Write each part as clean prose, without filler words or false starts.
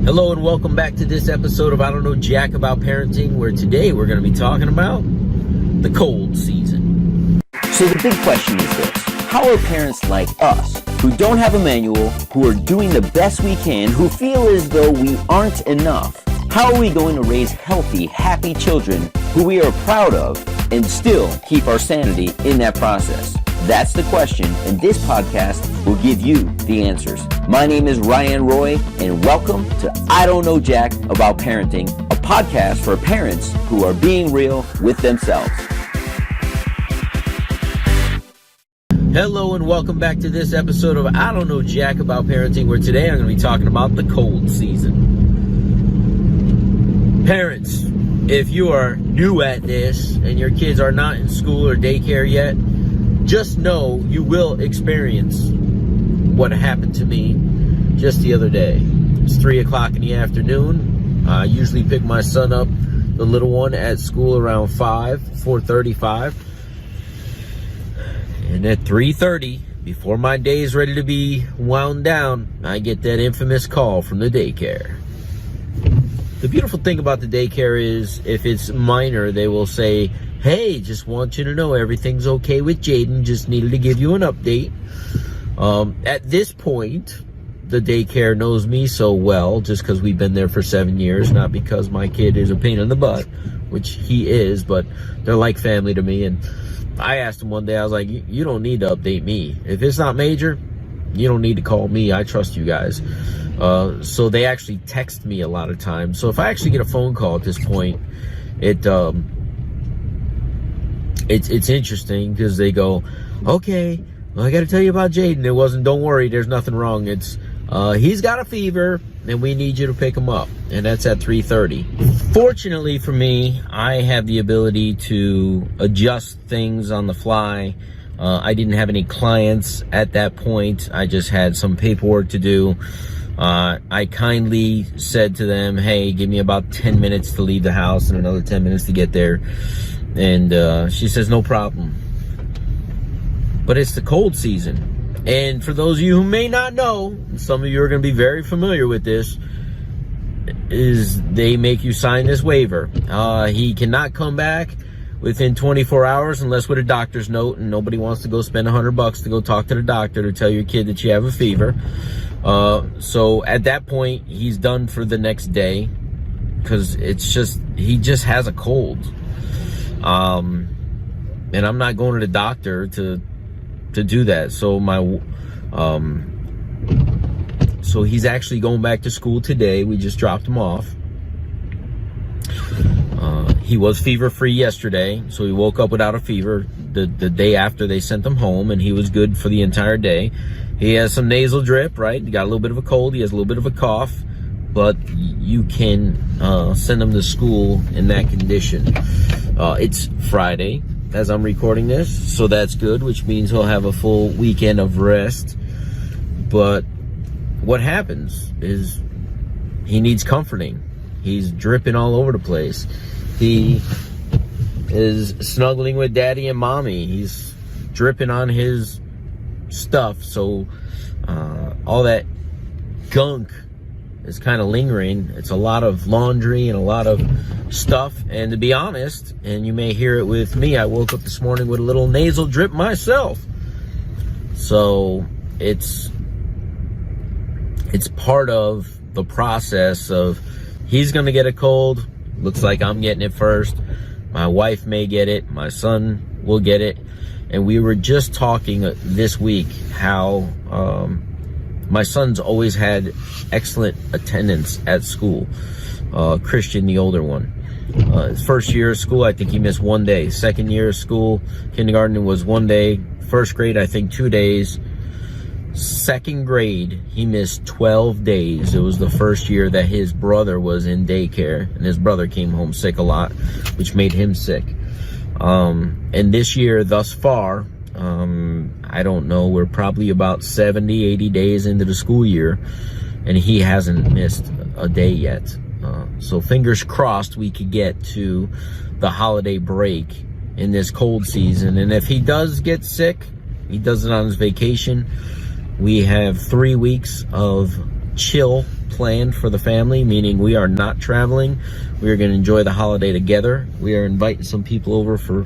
Hello and welcome back to this episode of I Don't Know Jack About Parenting, where today we're going to be talking about the cold season. So the big question is this: how are parents like us, who don't have a manual, who are doing the best we can, who feel as though we aren't enough, how are we going to raise healthy, happy children who we are proud of and still keep our sanity in that process? That's the question, and this podcast will give you the answers. My name is Ryan Roy, and welcome to I Don't Know Jack About Parenting, a podcast for parents who are being real with themselves. Hello and welcome back to this episode of I Don't Know Jack About Parenting, where today I'm going to be talking about the cold season. Parents, if you are new at this and your kids are not in school or daycare yet, just know you will experience what happened to me just the other day. It's 3 o'clock in the afternoon. I usually pick my son up, the little one, at school around 4:35. And at 3:30, before my day is ready to be wound down, I get that infamous call from the daycare. The beautiful thing about the daycare is, if it's minor, they will say, "Hey, just want you to know everything's okay with Jaden. Just needed to give you an update." At this point, the daycare knows me so well, just because we've been there for 7 years, not because my kid is a pain in the butt, which he is, but they're like family to me. And I asked him one day, I was like, you don't need to update me. If it's not major, you don't need to call me. I trust you guys. So they actually text me a lot of times. So if I actually get a phone call at this point, it's interesting, because they go, "Okay, well, I got to tell you about Jaden. It wasn't, don't worry, there's nothing wrong. It's, he's got a fever and we need you to pick him up." And that's at 3:30. Fortunately for me, I have the ability to adjust things on the fly. I didn't have any clients at that point. I just had some paperwork to do. I kindly said to them, "Hey, give me about 10 minutes to leave the house and another 10 minutes to get there." And she says, "No problem." But it's the cold season. And for those of you who may not know, some of you are going to be very familiar with this, is they make you sign this waiver. He cannot come back within 24 hours unless with a doctor's note, and nobody wants to go spend $100 to go talk to the doctor to tell your kid that you have a fever. So at that point, he's done for the next day, because he just has a cold. And I'm not going to the doctor to do that. So so he's actually going back to school today. We just dropped him off. He was fever free yesterday, so he woke up without a fever the day after they sent him home, and he was good for the entire day. He has some nasal drip, right? He got a little bit of a cold. He has a little bit of a cough, but you can send him to school in that condition. It's Friday as I'm recording this, so that's good, which means he'll have a full weekend of rest. But what happens is he needs comforting. He's dripping all over the place. He is snuggling with daddy and mommy. He's dripping on his stuff, so all that gunk is kind of lingering. It's a lot of laundry and a lot of stuff. And to be honest, and you may hear it with me, I woke up this morning with a little nasal drip myself. So it's part of the process of, he's going to get a cold. Looks like I'm getting it first. My wife may get it. My son will get it. And we were just talking this week how my son's always had excellent attendance at school. Christian, the older one. His first year of school, I think he missed 1 day. Second year of school, kindergarten, was 1 day. First grade, I think 2 days. Second grade, he missed 12 days. It was the first year that his brother was in daycare, and his brother came home sick a lot, which made him sick. And this year, thus far, I don't know, we're probably about 70, 80 days into the school year, and he hasn't missed a day yet. So fingers crossed we could get to the holiday break in this cold season. And if he does get sick, he does it on his vacation. We have 3 weeks of chill planned for the family, meaning we are not traveling. We are going to enjoy the holiday together. We are inviting some people over for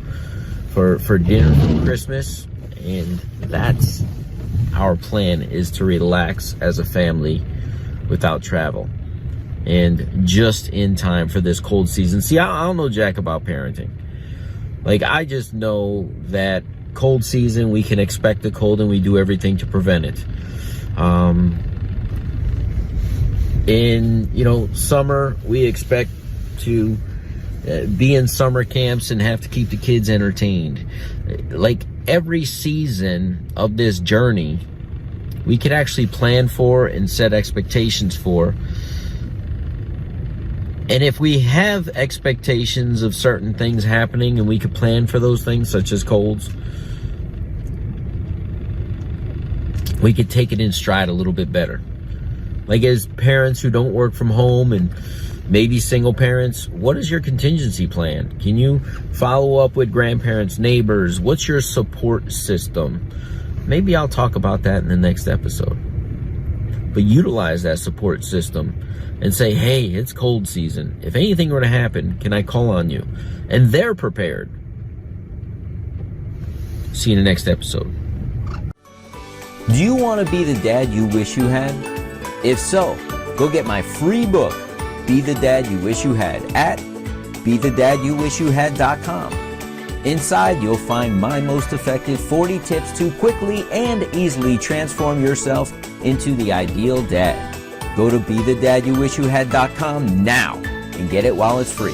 dinner for Christmas, and that's our plan, is to relax as a family without travel, and just in time for this cold season. See, I don't know jack about parenting. Like, I just know that cold season, we can expect the cold, and we do everything to prevent it. In, summer, we expect to be in summer camps and have to keep the kids entertained. Like, every season of this journey, we could actually plan for and set expectations for. And if we have expectations of certain things happening, and we could plan for those things, such as colds, we could take it in stride a little bit better. Like, as parents who don't work from home, and maybe single parents, what is your contingency plan? Can you follow up with grandparents, neighbors? What's your support system? Maybe I'll talk about that in the next episode. But utilize that support system and say, hey, it's cold season. If anything were to happen, can I call on you? And they're prepared. See you in the next episode. Do you want to be the dad you wish you had? If so, go get my free book, Be the Dad You Wish You Had, at BeTheDadYouWishYouHad.com. Inside, you'll find my most effective 40 tips to quickly and easily transform yourself into the ideal dad. Go to BeTheDadYouWishYouHad.com now and get it while it's free.